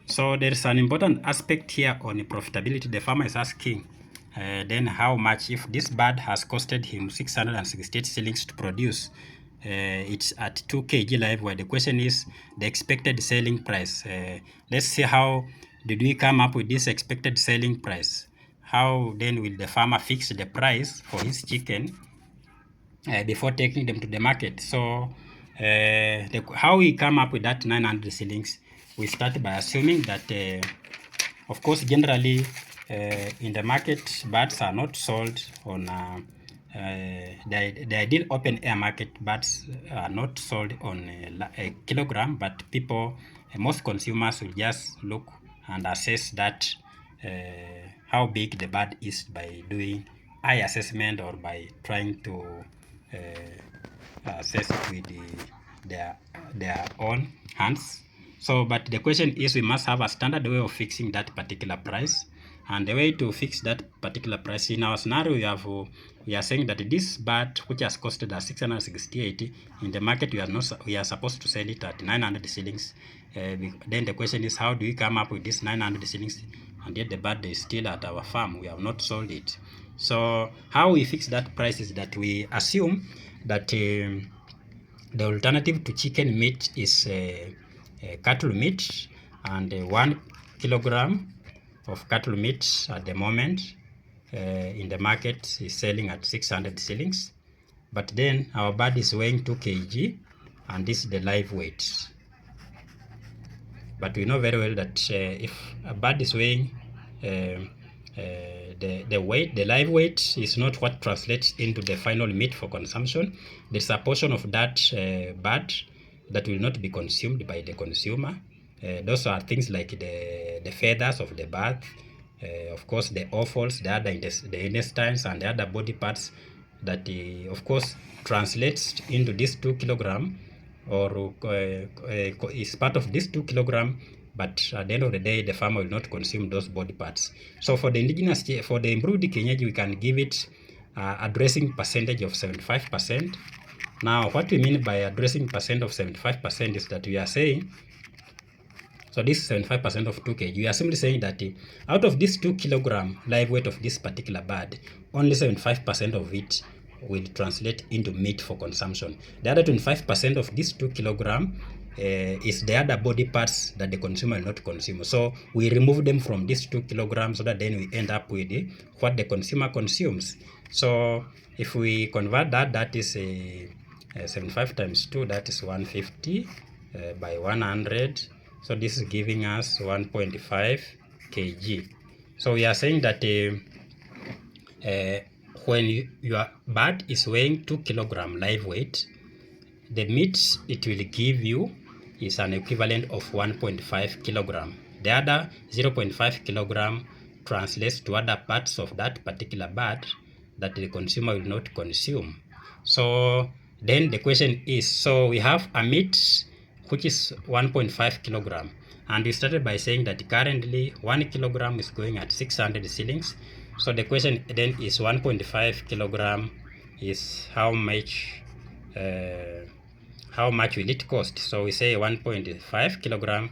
So there is an important aspect here on profitability. The farmer is asking then how much, if this bird has costed him 668 shillings to produce, it's at 2 kg live weight. The question is the expected selling price. Let's see how did we come up with this expected selling price. How then will the farmer fix the price for his chicken before taking them to the market? So how we come up with that 900 shillings, we start by assuming that of course generally in the market birds are not sold on the ideal open air market. Birds are not sold on a kilogram, but people, most consumers will just look and assess that how big the bird is by doing eye assessment or by trying to assess it with their own hands. So, but the question is, we must have a standard way of fixing that particular price. And the way to fix that particular price in our scenario, we are saying that this bird, which has costed us 668 in the market, we are supposed to sell it at 900 shillings. Then the question is, how do we come up with this 900 shillings? And yet the bird is still at our farm. We have not sold it. So how we fix that price is that we assume that the alternative to chicken meat is cattle meat, and 1 kilogram of cattle meat at the moment in the market is selling at 600 shillings. But then our bird is weighing 2 kg, and this is the live weight. But we know very well that if a bird is weighing the weight, the live weight is not what translates into the final meat for consumption. There's a portion of that bird that will not be consumed by the consumer. Those are things like the feathers of the bird, of course the offals, the other the intestines, and the other body parts that of course translates into this 2 kilogram, or is part of this 2 kilogram, but at the end of the day the farmer will not consume those body parts. So for the indigenous, for the improved kienyeji, we can give it a dressing percentage of 75%. Now what we mean by a dressing percent of 75% is that we are saying, so this is 75% of 2 kg. We are simply saying that out of this 2 kilogram live weight of this particular bird, only 75% of it will translate into meat for consumption. The other 25% of this 2 kilogram is the other body parts that the consumer will not consume. So we remove them from this 2 kilograms so that then we end up with what the consumer consumes. So if we convert that, that is 75 times 2, that is 150 by 100. So this is giving us 1.5 kg. So we are saying that when your bird is weighing 2 kilogram live weight, the meat it will give you is an equivalent of 1.5 kilogram. The other 0.5 kilogram translates to other parts of that particular bird that the consumer will not consume. So then the question is, so we have a meat which is 1.5 kilogram, and we started by saying that currently 1 kilogram is going at 600 shillings. So the question then is 1.5 kilogram is how much will it cost? So we say 1.5 kilogram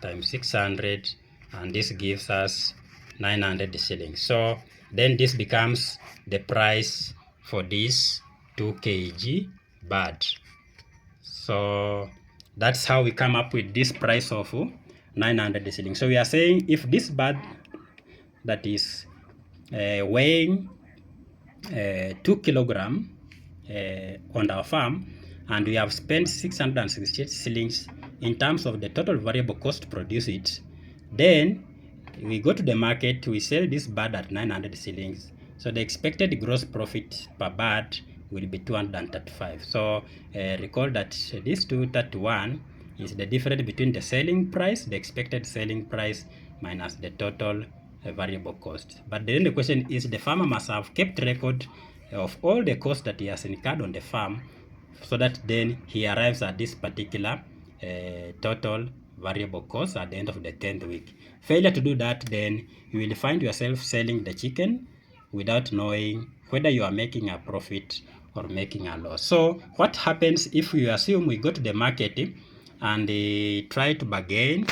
times 600, and this gives us 900 shillings. So then this becomes the price for this 2 kg bird. So that's how we come up with this price of 900 shillings. So we are saying if this bird that is weighing 2 kilogram on our farm, and we have spent 668 shillings in terms of the total variable cost to produce it, then we go to the market, we sell this bird at 900 shillings. So the expected gross profit per bird will be 235. So recall that this 231 is the difference between the selling price, the expected selling price, minus the total variable cost. But then the question is, the farmer must have kept record of all the costs that he has incurred on the farm, so that then he arrives at this particular total variable cost at the end of the 10th week. Failure to do that, then you will find yourself selling the chicken without knowing whether you are making a profit or making a loss. So what happens if we assume we go to the market and try to bargain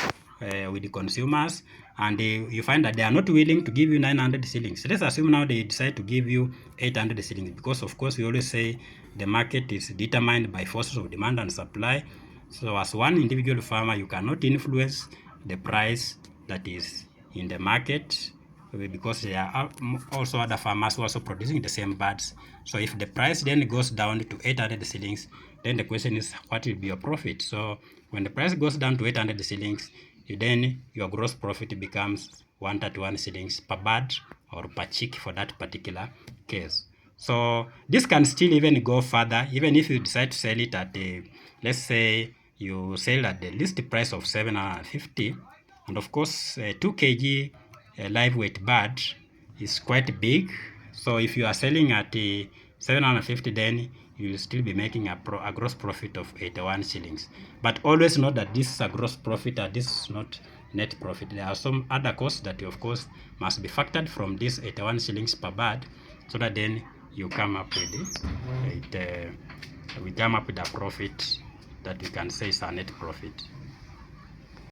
with the consumers, and you find that they are not willing to give you 900 shillings. Let's assume now they decide to give you 800 shillings, because of course we always say the market is determined by forces of demand and supply. So as one individual farmer, you cannot influence the price that is in the market, because there are also other farmers who are also producing the same birds. So if the price then goes down to 800 shillings, then the question is, what will be your profit? So when the price goes down to 800 shillings, then your gross profit becomes 131 shillings per bird or per chick for that particular case. So this can still even go further, even if you decide to sell it at the, let's say you sell at the list price of 750, and of course 2 kg live weight bird is quite big. So if you are selling at 750, then you will still be making a gross profit of 81 shillings. But always note that this is a gross profit and this is not net profit. There are some other costs that of course must be factored from this 81 shillings per bird, so that then you come up with we come up with a profit that we can say is a net profit.